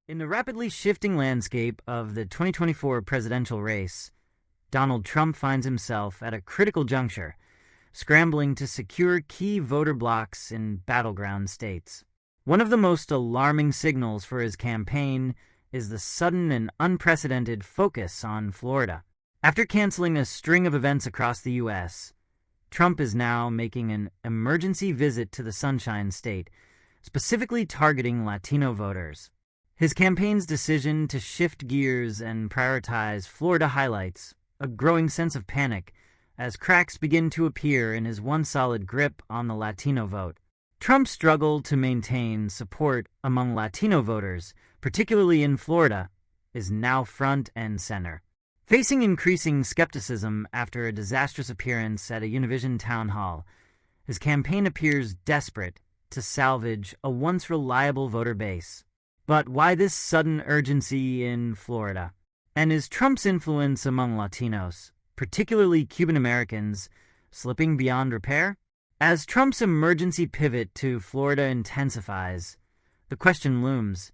In the rapidly shifting landscape of the 2024 presidential race, Donald Trump finds himself at a critical juncture, scrambling to secure key voter blocs in battleground states. One of the most alarming signals for his campaign is the sudden and unprecedented focus on Florida. After canceling a string of events across the U.S., Trump is now making an emergency visit to the Sunshine State, specifically targeting Latino voters. His campaign's decision to shift gears and prioritize Florida highlights a growing sense of panic as cracks begin to appear in his once solid grip on the Latino vote. Trump's struggle to maintain support among Latino voters, particularly in Florida, is now front and center. Facing increasing skepticism after a disastrous appearance at a Univision town hall, his campaign appears desperate to salvage a once reliable voter base. But why this sudden urgency in Florida? And is Trump's influence among Latinos, particularly Cuban Americans, slipping beyond repair? As Trump's emergency pivot to Florida intensifies, the question looms,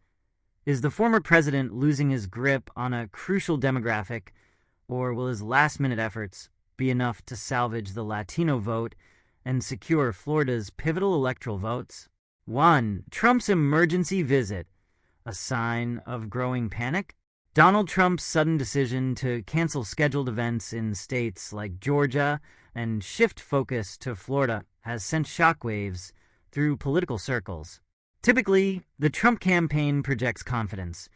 is the former president losing his grip on a crucial demographic, or will his last-minute efforts be enough to salvage the Latino vote and secure Florida's pivotal electoral votes? 1. Trump's emergency visit. A sign of growing panic? Donald Trump's sudden decision to cancel scheduled events in states like Georgia and shift focus to Florida has sent shockwaves through political circles. Typically, the Trump campaign projects confidence,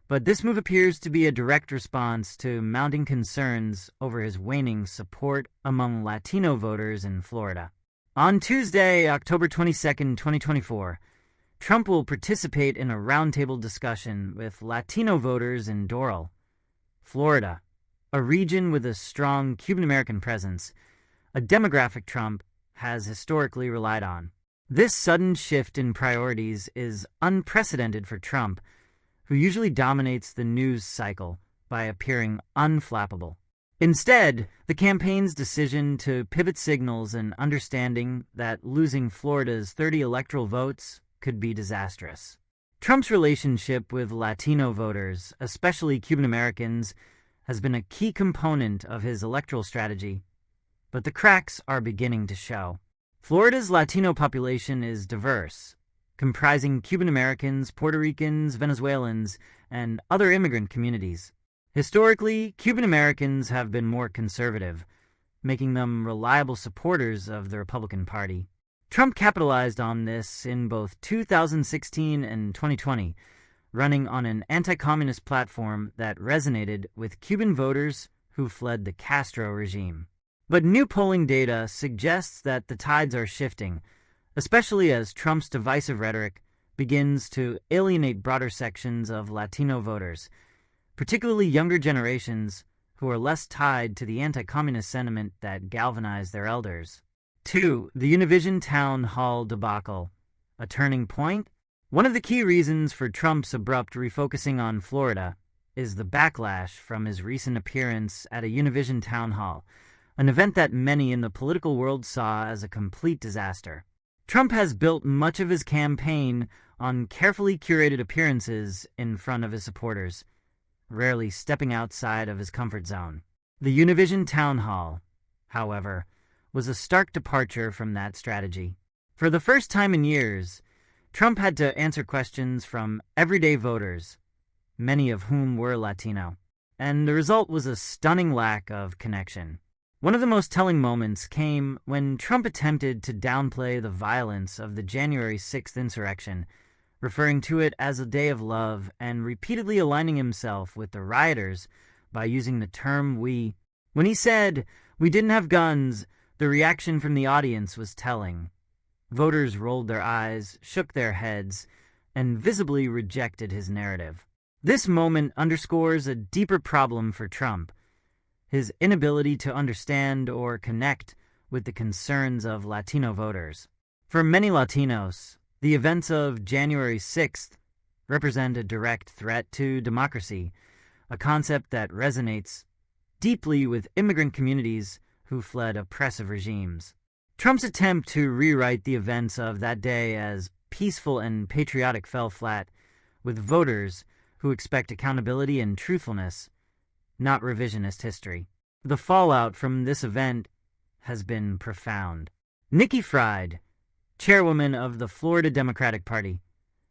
but this move appears to be a direct response to mounting concerns over his waning support among Latino voters in Florida. On Tuesday, October 22, 2024, Trump will participate in a roundtable discussion with Latino voters in Doral, Florida, a region with a strong Cuban-American presence, a demographic Trump has historically relied on. This sudden shift in priorities is unprecedented for Trump, who usually dominates the news cycle by appearing unflappable. Instead, the campaign's decision to pivot signals an understanding that losing Florida's 30 electoral votes could be disastrous. Trump's relationship with Latino voters, especially Cuban Americans, has been a key component of his electoral strategy, but the cracks are beginning to show. Florida's Latino population is diverse, comprising Cuban Americans, Puerto Ricans, Venezuelans, and other immigrant communities. Historically, Cuban Americans have been more conservative, making them reliable supporters of the Republican Party. Trump capitalized on this in both 2016 and 2020, running on an anti-communist platform that resonated with Cuban voters who fled the Castro regime. But new polling data suggests that the tides are shifting, especially as Trump's divisive rhetoric begins to alienate broader sections of Latino voters, particularly younger generations who are less tied to the anti-communist sentiment that galvanized their elders. 2. The Univision town hall debacle. A turning point? One of the key reasons for Trump's abrupt refocusing on Florida is the backlash from his recent appearance at a Univision town hall, an event that many in the political world saw as a complete disaster. Trump has built much of his campaign on carefully curated appearances in front of his supporters, rarely stepping outside of his comfort zone. The Univision town hall, however, was a stark departure from that strategy. For the first time in years, Trump had to answer questions from everyday voters, many of whom were Latino, and the result was a stunning lack of connection. One of the most telling moments came when Trump attempted to downplay the violence of the January 6th insurrection, referring to it as a day of love and repeatedly aligning himself with the rioters by using the term "we." When he said, "We didn't have guns," the reaction from the audience was telling. Voters rolled their eyes, shook their heads, and visibly rejected his narrative. This moment underscores a deeper problem for Trump: his inability to understand or connect with the concerns of Latino voters. For many Latinos, the events of January 6th represent a direct threat to democracy, a concept that resonates deeply with immigrant communities who fled oppressive regimes. Trump's attempt to rewrite the events of that day as peaceful and patriotic fell flat, with voters who expect accountability and truthfulness, not revisionist history. The fallout from this event has been profound. Nikki Fried, chairwoman of the Florida Democratic Party,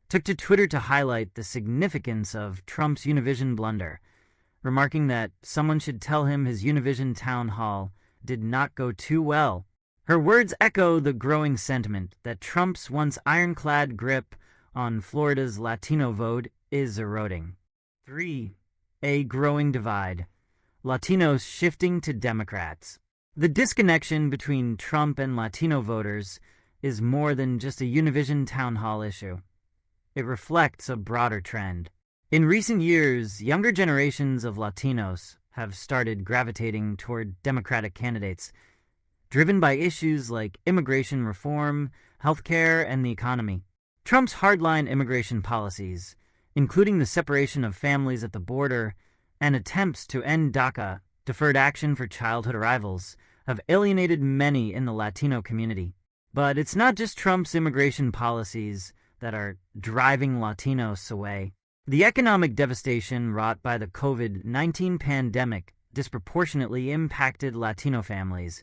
took to Twitter to highlight the significance of Trump's Univision blunder, remarking that someone should tell him his Univision town hall did not go too well. Her words echo the growing sentiment that Trump's once ironclad grip on Florida's Latino vote is eroding. 3. A growing divide. Latinos shifting to Democrats. The disconnection between Trump and Latino voters is more than just a Univision town hall issue. It reflects a broader trend. In recent years, younger generations of Latinos have started gravitating toward Democratic candidates, driven by issues like immigration reform, healthcare, and the economy. Trump's hardline immigration policies, including the separation of families at the border and attempts to end DACA, deferred action for childhood arrivals, have alienated many in the Latino community. But it's not just Trump's immigration policies that are driving Latinos away. The economic devastation wrought by the COVID-19 pandemic disproportionately impacted Latino families,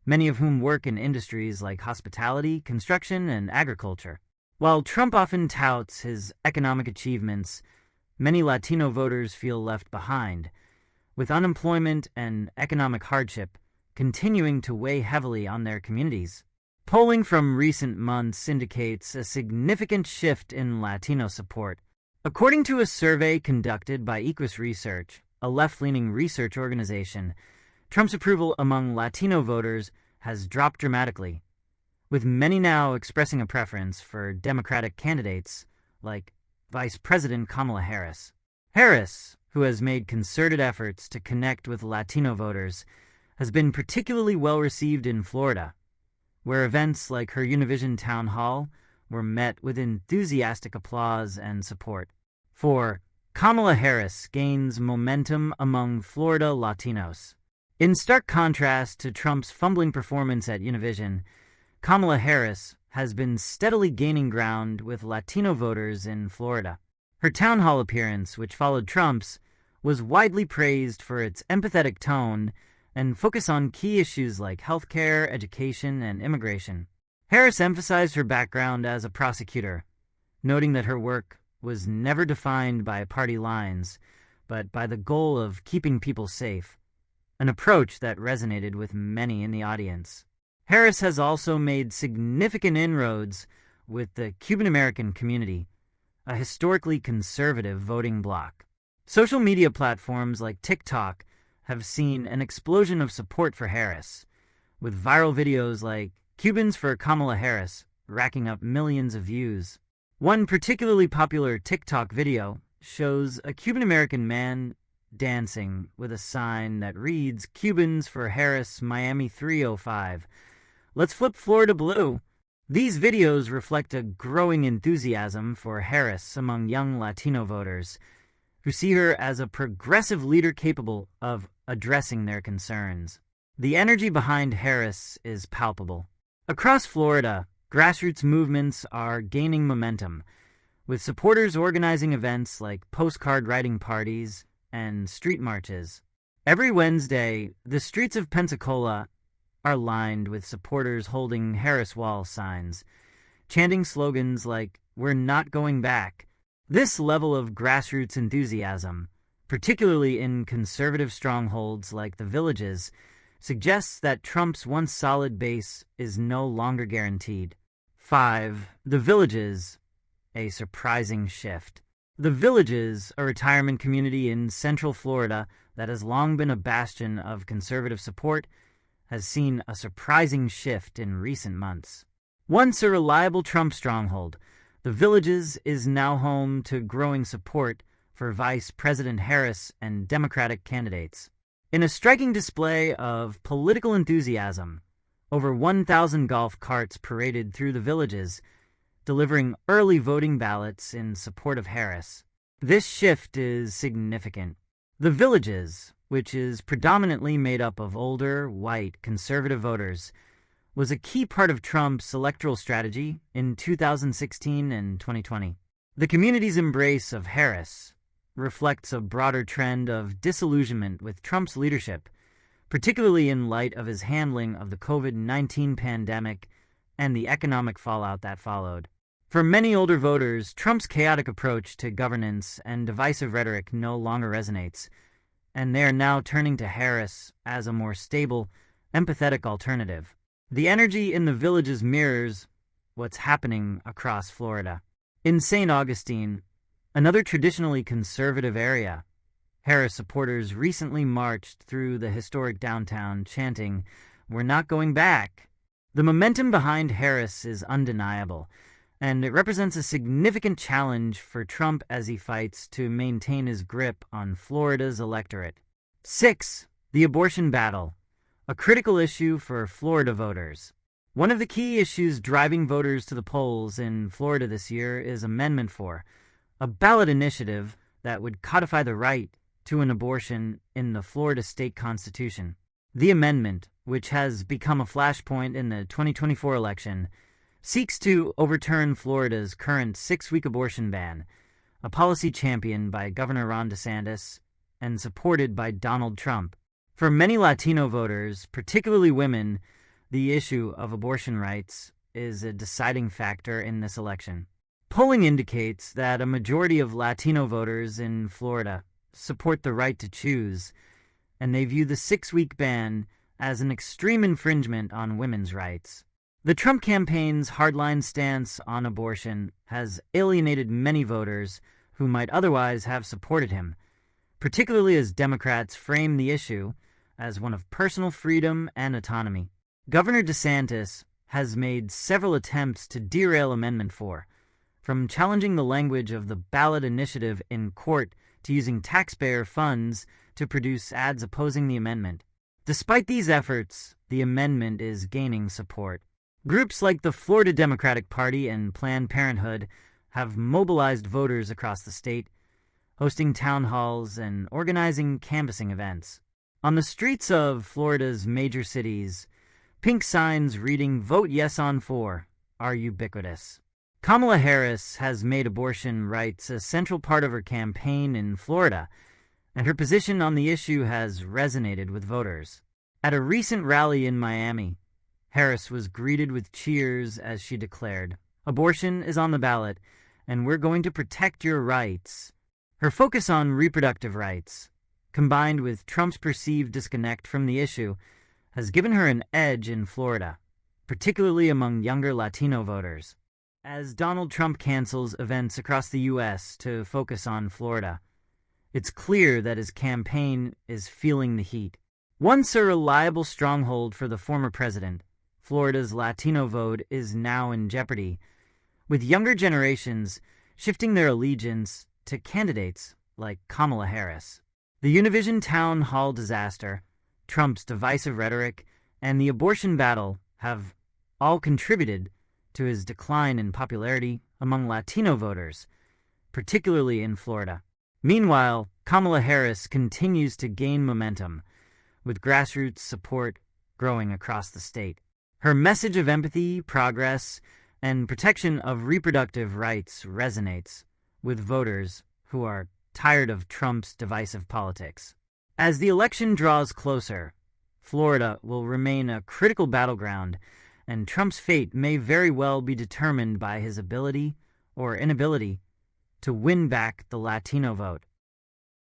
many of whom work in industries like hospitality, construction, and agriculture. While Trump often touts his economic achievements, many Latino voters feel left behind, with unemployment and economic hardship continuing to weigh heavily on their communities. Polling from recent months indicates a significant shift in Latino support. According to a survey conducted by Equus Research, a left-leaning research organization, Trump's approval among Latino voters has dropped dramatically, with many now expressing a preference for Democratic candidates like Vice President Kamala Harris. Harris, who has made concerted efforts to connect with Latino voters, has been particularly well received in Florida, where events like her Univision town hall were met with enthusiastic applause and support. 4. Kamala Harris gains momentum among Florida Latinos. In stark contrast to Trump's fumbling performance at Univision, Kamala Harris has been steadily gaining ground with Latino voters in Florida. Her town hall appearance, which followed Trump's, was widely praised for its empathetic tone and focus on key issues like healthcare, education, and immigration. Harris emphasized her background as a prosecutor, noting that her work was never defined by party lines, but by the goal of keeping people safe, an approach that resonated with many in the audience. Harris has also made significant inroads with the Cuban-American community, a historically conservative voting bloc. Social media platforms like TikTok have seen an explosion of support for Harris, with viral videos like Cubans for Kamala Harris racking up millions of views. One particularly popular TikTok video shows a Cuban-American man dancing with a sign that reads, "Cubans for Harris, Miami 305. Let's flip Florida blue." These videos reflect a growing enthusiasm for Harris among young Latino voters, who see her as a progressive leader capable of addressing their concerns. The energy behind Harris is palpable. Across Florida, grassroots movements are gaining momentum, with supporters organizing events like postcard writing parties and street marches. Every Wednesday, the streets of Pensacola are lined with supporters holding Harris Wall signs, chanting slogans like, "We're not going back." This level of grassroots enthusiasm, particularly in conservative strongholds like the Villages, suggests that Trump's once solid base is no longer guaranteed. 5. The Villages, a surprising shift. The Villages, a retirement community in Central Florida that has long been a bastion of conservative support, has seen a surprising shift in recent months. Once a reliable Trump stronghold, the Villages is now home to growing support for Vice President Harris and Democratic candidates. In a striking display of political enthusiasm, over 1,000 golf carts paraded through the Villages, delivering early voting ballots in support of Harris. This shift is significant. The Villages, which is predominantly made up of older, white, conservative voters, was a key part of Trump's electoral strategy in 2016 and 2020. The community's embrace of Harris, reflects a broader trend of disillusionment with Trump's leadership, particularly in light of his handling of the COVID-19 pandemic and the economic fallout that followed. For many older voters, Trump's chaotic approach to governance and divisive rhetoric no longer resonates, and they are now turning to Harris as a more stable, empathetic alternative. The energy in the villages mirrors what's happening across Florida. In St. Augustine, another traditionally conservative area, Harris supporters recently marched through the historic downtown chanting, "We're not going back." The momentum behind Harris is undeniable, and it represents a significant challenge for Trump as he fights to maintain his grip on Florida's electorate. 6. The abortion battle, a critical issue for Florida voters. One of the key issues driving voters to the polls in Florida this year is Amendment 4, a ballot initiative that would codify the right to an abortion in the Florida state constitution. The amendment, which has become a flashpoint in the 2024 election, seeks to overturn Florida's current 6-week abortion ban, a policy championed by Governor Ron DeSantis and supported by Donald Trump. For many Latino voters, particularly women, the issue of abortion rights is a deciding factor in this election. Polling indicates that a majority of Latino voters in Florida support the right to choose, and they view the 6-week ban as an extreme infringement on women's rights. The Trump campaign's hardline stance on abortion has alienated many voters who might otherwise have supported him, particularly as Democrats frame the issue as one of personal freedom and autonomy. Governor DeSantis has made several attempts to derail Amendment 4, from challenging the language of the ballot initiative in court to using taxpayer funds to produce ads opposing the amendment. Despite these efforts, the amendment is gaining support. Groups like the Florida Democratic Party and Planned Parenthood have mobilized voters across the state, hosting town halls and organizing canvassing events. On the streets of Florida's major cities, pink signs reading "Vote Yes on 4" are ubiquitous. Kamala Harris has made abortion rights a central part of her campaign in Florida, and her position on the issue has resonated with voters. At a recent rally in Miami, Harris was greeted with cheers as she declared, "Abortion is on the ballot, and we're going to protect your rights." Her focus on reproductive rights, combined with Trump's perceived disconnect from the issue, has given her an edge in Florida, particularly among younger Latino voters. As Donald Trump cancels events across the U.S. to focus on Florida, it's clear that his campaign is feeling the heat. Once a reliable stronghold for the former president, Florida's Latino vote is now in jeopardy, with younger generations shifting their allegiance to candidates like Kamala Harris. The Univision town hall disaster, Trump's divisive rhetoric, and the abortion battle have all contributed to his decline in popularity among Latino voters, particularly in Florida. Meanwhile, Kamala Harris continues to gain momentum, with grassroots support growing across the state. Her message of empathy, progress, and protection of reproductive rights resonates with voters who are tired of Trump's divisive politics. As the election draws closer, Florida will remain a critical battleground, and Trump's fate may very well be determined by his ability or inability to win back the Latino vote.